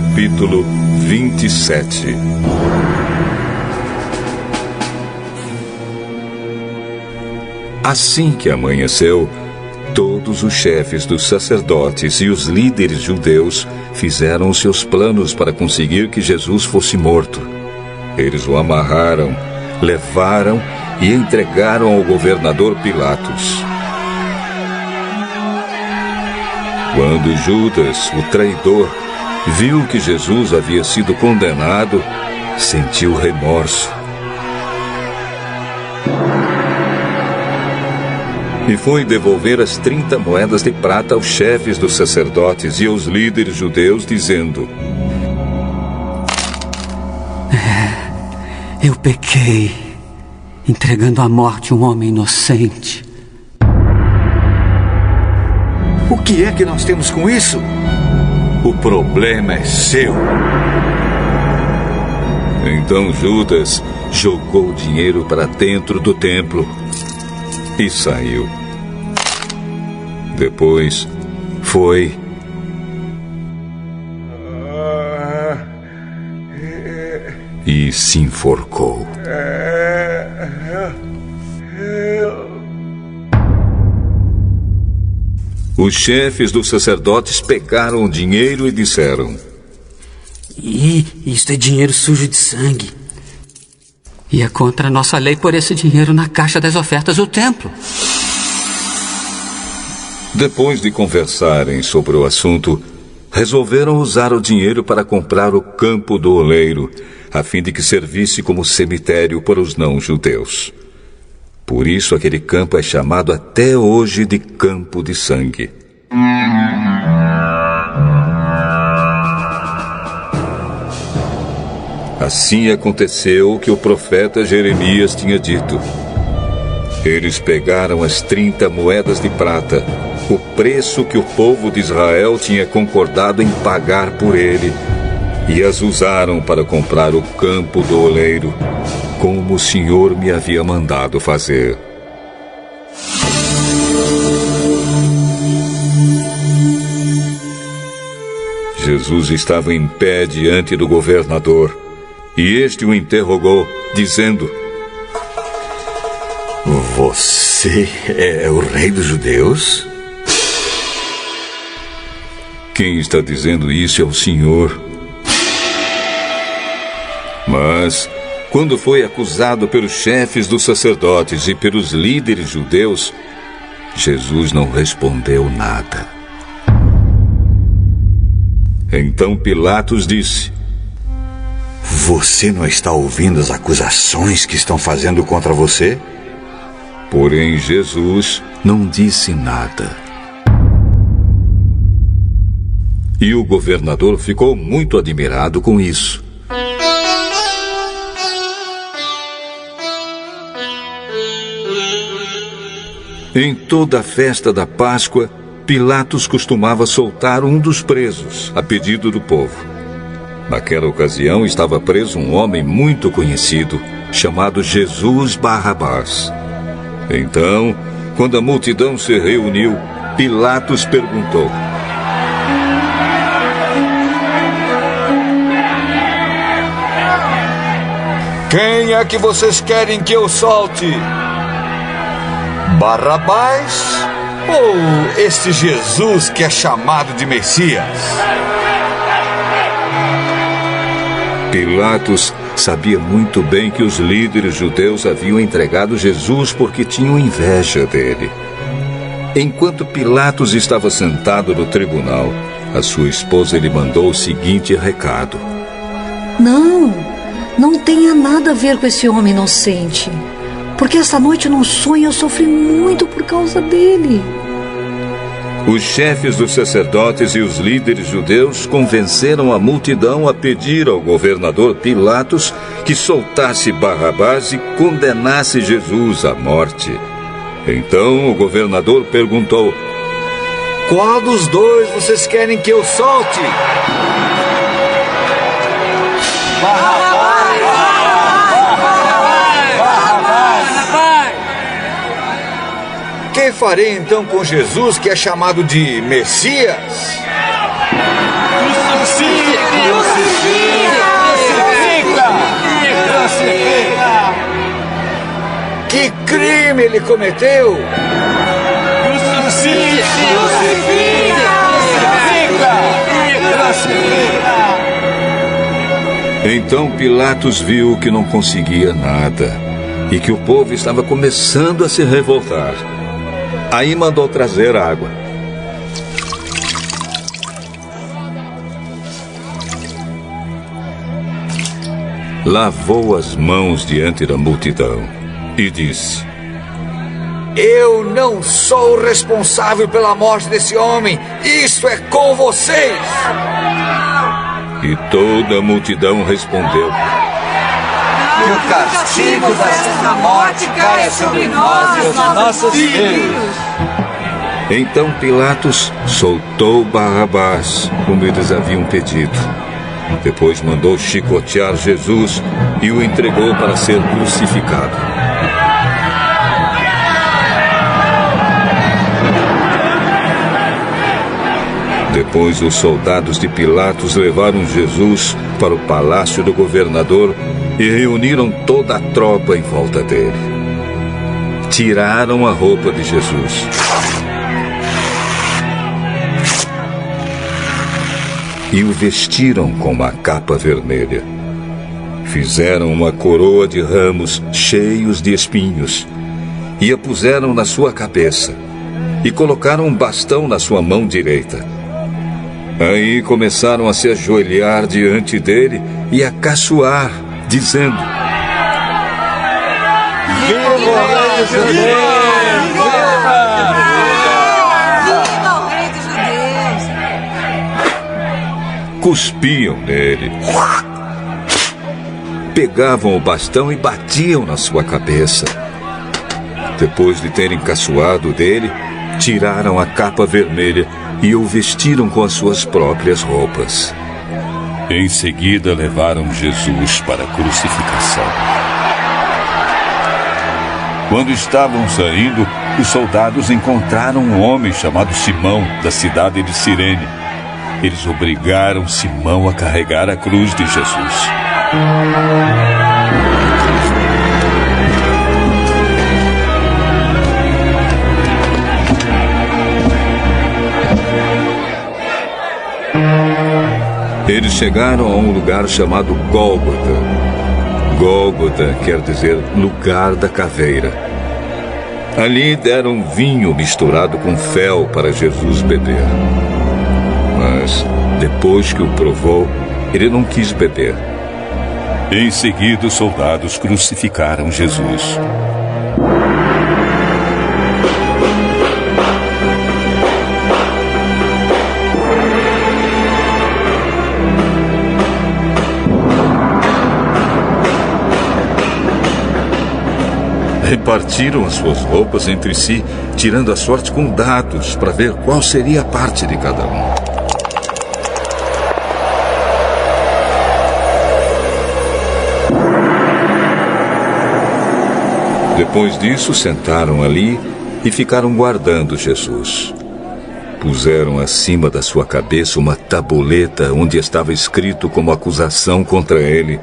Capítulo 27. Assim que amanheceu, todos os chefes dos sacerdotes e os líderes judeus fizeram os seus planos para conseguir que Jesus fosse morto. Eles o amarraram, levaram e entregaram ao governador Pilatos. Quando Judas, o traidor, viu que Jesus havia sido condenado, sentiu remorso. E foi devolver as 30 moedas de prata aos chefes dos sacerdotes e aos líderes judeus, dizendo: Eu pequei, entregando à morte um homem inocente. O que é que nós temos com isso? O problema é seu. Então Judas jogou o dinheiro para dentro do templo e saiu. Depois foi e se enforcou. Os chefes dos sacerdotes pegaram o dinheiro e disseram: Isto é dinheiro sujo de sangue. E é contra a nossa lei pôr esse dinheiro na caixa das ofertas do templo. Depois de conversarem sobre o assunto, resolveram usar o dinheiro para comprar o campo do oleiro, a fim de que servisse como cemitério para os não-judeus. Por isso aquele campo é chamado até hoje de Campo de Sangue. Assim aconteceu o que o profeta Jeremias tinha dito. Eles pegaram as 30 moedas de prata, o preço que o povo de Israel tinha concordado em pagar por ele, e as usaram para comprar o campo do oleiro, como o Senhor me havia mandado fazer. Jesus estava em pé diante do governador, e este o interrogou, dizendo: Você é o rei dos judeus? Quem está dizendo isso é o Senhor. Mas, quando foi acusado pelos chefes dos sacerdotes e pelos líderes judeus, Jesus não respondeu nada. Então Pilatos disse: Você não está ouvindo as acusações que estão fazendo contra você? Porém, Jesus não disse nada. E o governador ficou muito admirado com isso. Em toda a festa da Páscoa, Pilatos costumava soltar um dos presos, a pedido do povo. Naquela ocasião estava preso um homem muito conhecido, chamado Jesus Barrabás. Então, quando a multidão se reuniu, Pilatos perguntou: Quem é que vocês querem que eu solte? Barrabás ou este Jesus que é chamado de Messias? Pilatos sabia muito bem que os líderes judeus haviam entregado Jesus porque tinham inveja dele. Enquanto Pilatos estava sentado no tribunal, a sua esposa lhe mandou o seguinte recado: Não tenha nada a ver com esse homem inocente. Porque esta noite num sonho eu sofri muito por causa dele. Os chefes dos sacerdotes e os líderes judeus convenceram a multidão a pedir ao governador Pilatos que soltasse Barrabás e condenasse Jesus à morte. Então o governador perguntou: Qual dos dois vocês querem que eu solte? Barrabás! Que farei então com Jesus, que é chamado de Messias? Que crime ele cometeu? Então Pilatos viu que não conseguia nada e que o povo estava começando a se revoltar. Aí mandou trazer água. Lavou as mãos diante da multidão e disse: Eu não sou responsável pela morte desse homem. Isso é com vocês. E toda a multidão respondeu: Que o castigo desta morte caia sobre nós e os nossos filhos. Então Pilatos soltou Barrabás, como eles haviam pedido. Depois mandou chicotear Jesus e o entregou para ser crucificado. Depois os soldados de Pilatos levaram Jesus para o palácio do governador e reuniram toda a tropa em volta dele. Tiraram a roupa de Jesus. E o vestiram com uma capa vermelha. Fizeram uma coroa de ramos cheios de espinhos e a puseram na sua cabeça e colocaram um bastão na sua mão direita. Aí começaram a se ajoelhar diante dele e a caçoar, dizendo: Viva o Rei dos Judeus! Viva o Rei dos Judeus! Cuspiam nele. Pegavam o bastão e batiam na sua cabeça. Depois de terem caçoado dele, tiraram a capa vermelha e o vestiram com as suas próprias roupas. Em seguida, levaram Jesus para a crucificação. Quando estavam saindo, os soldados encontraram um homem chamado Simão, da cidade de Cirene. Eles obrigaram Simão a carregar a cruz de Jesus. Eles chegaram a um lugar chamado Gólgota. Gólgota quer dizer lugar da caveira. Ali deram vinho misturado com fel para Jesus beber. Mas, depois que o provou, ele não quis beber. Em seguida, os soldados crucificaram Jesus. Repartiram as suas roupas entre si, tirando a sorte com dados para ver qual seria a parte de cada um. Depois disso, sentaram ali e ficaram guardando Jesus. Puseram acima da sua cabeça uma tabuleta onde estava escrito como acusação contra ele: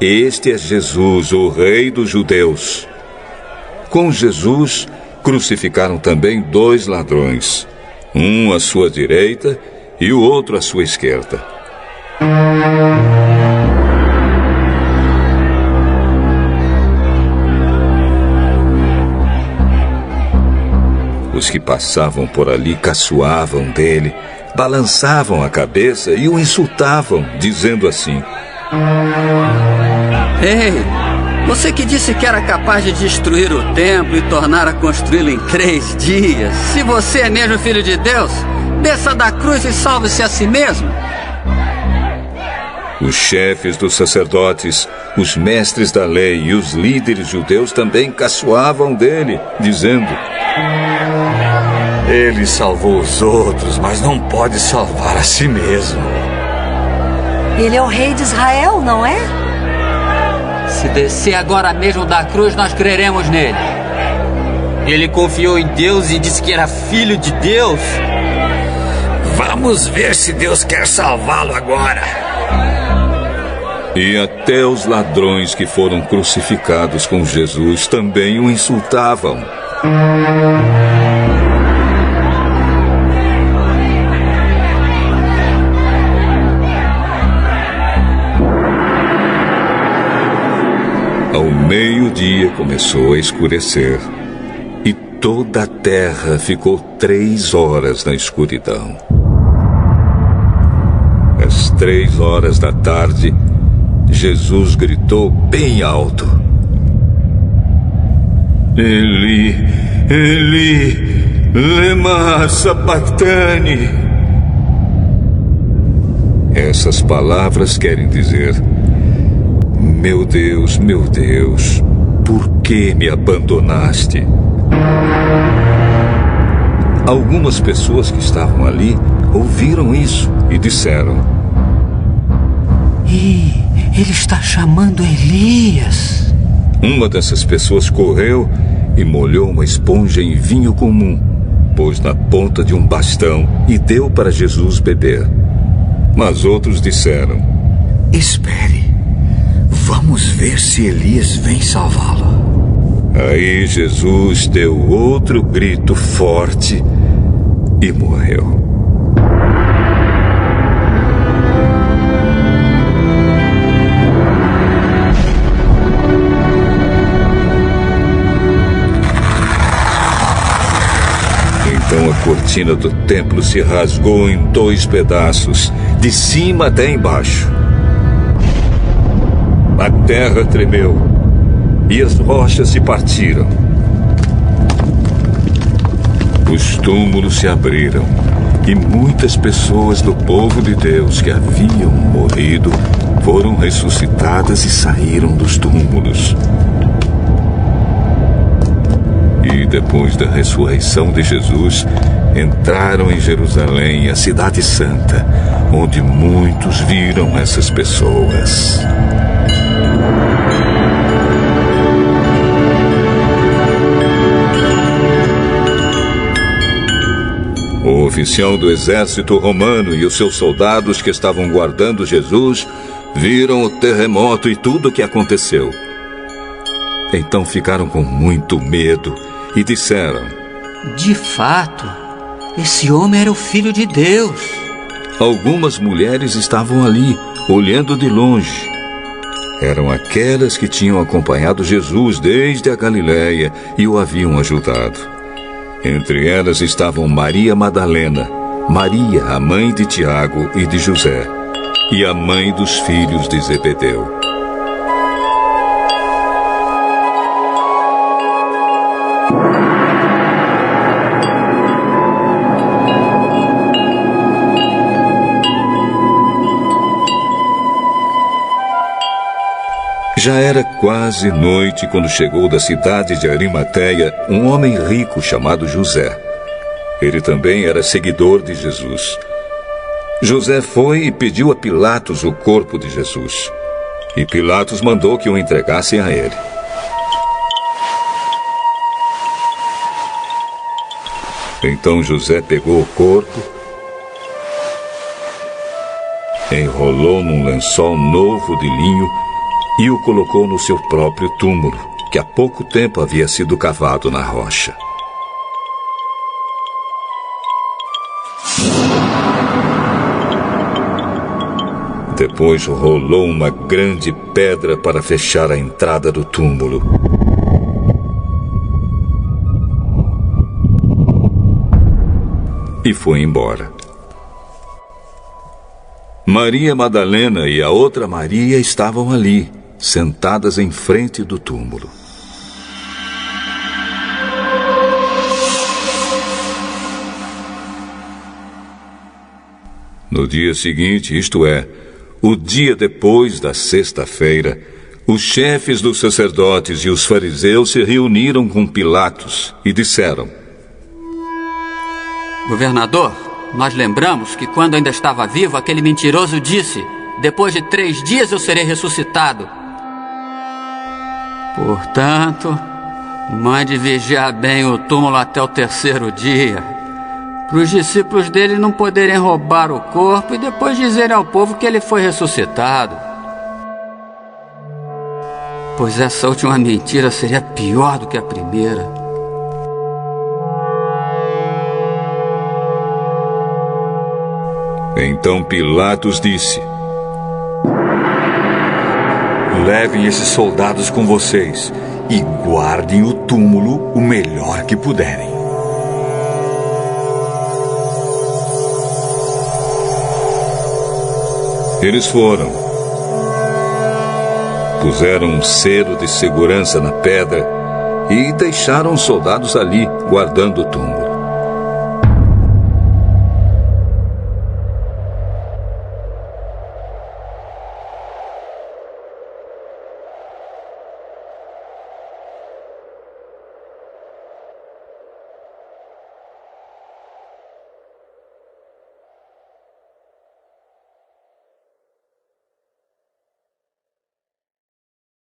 Este é Jesus, o Rei dos Judeus. Com Jesus, crucificaram também 2 ladrões, um à sua direita e o outro à sua esquerda. Os que passavam por ali caçoavam dele, balançavam a cabeça e o insultavam, dizendo assim: Ei, você que disse que era capaz de destruir o templo e tornar a construí-lo em 3 dias. Se você é mesmo filho de Deus, desça da cruz e salve-se a si mesmo. Os chefes dos sacerdotes, os mestres da lei e os líderes judeus também caçoavam dele, dizendo: Ele salvou os outros, mas não pode salvar a si mesmo. Ele é o rei de Israel, não é? Se descer agora mesmo da cruz, nós creremos nele. Ele confiou em Deus e disse que era filho de Deus. Vamos ver se Deus quer salvá-lo agora. E até os ladrões que foram crucificados com Jesus também o insultavam. Ao meio-dia começou a escurecer e toda a terra ficou 3 horas na escuridão. Às 3 horas da tarde, Jesus gritou bem alto: Eli, Eli, lema sabachthani. Essas palavras querem dizer: meu Deus, por que me abandonaste? Algumas pessoas que estavam ali ouviram isso e disseram: Ele está chamando Elias. Uma dessas pessoas correu e molhou uma esponja em vinho comum, pôs na ponta de um bastão e deu para Jesus beber. Mas outros disseram: Espere, vamos ver se Elias vem salvá-lo. Aí Jesus deu outro grito forte e morreu. Então a cortina do templo se rasgou em 2 pedaços, de cima até embaixo. A terra tremeu e as rochas se partiram. Os túmulos se abriram e muitas pessoas do povo de Deus que haviam morrido foram ressuscitadas e saíram dos túmulos. E depois da ressurreição de Jesus, entraram em Jerusalém, a cidade santa, onde muitos viram essas pessoas. O oficial do exército romano e os seus soldados que estavam guardando Jesus viram o terremoto e tudo o que aconteceu. Então ficaram com muito medo e disseram: De fato, esse homem era o Filho de Deus. Algumas mulheres estavam ali, olhando de longe. Eram aquelas que tinham acompanhado Jesus desde a Galileia e o haviam ajudado. Entre elas estavam Maria Madalena, Maria, a mãe de Tiago e de José, e a mãe dos filhos de Zebedeu. Já era quase noite quando chegou da cidade de Arimateia um homem rico chamado José. Ele também era seguidor de Jesus. José foi e pediu a Pilatos o corpo de Jesus. E Pilatos mandou que o entregassem a ele. Então José pegou o corpo, enrolou num lençol novo de linho e o colocou no seu próprio túmulo, que há pouco tempo havia sido cavado na rocha. Depois rolou uma grande pedra para fechar a entrada do túmulo. E foi embora. Maria Madalena e a outra Maria estavam ali, sentadas em frente do túmulo. No dia seguinte, isto é, o dia depois da sexta-feira, os chefes dos sacerdotes e os fariseus se reuniram com Pilatos e disseram: Governador, nós lembramos que quando ainda estava vivo, aquele mentiroso disse: depois de 3 dias eu serei ressuscitado. Portanto, mande vigiar bem o túmulo até o 3º dia, para os discípulos dele não poderem roubar o corpo e depois dizerem ao povo que ele foi ressuscitado. Pois essa última mentira seria pior do que a primeira. Então Pilatos disse: levem esses soldados com vocês e guardem o túmulo o melhor que puderem. Eles foram. Puseram um selo de segurança na pedra e deixaram os soldados ali, guardando o túmulo.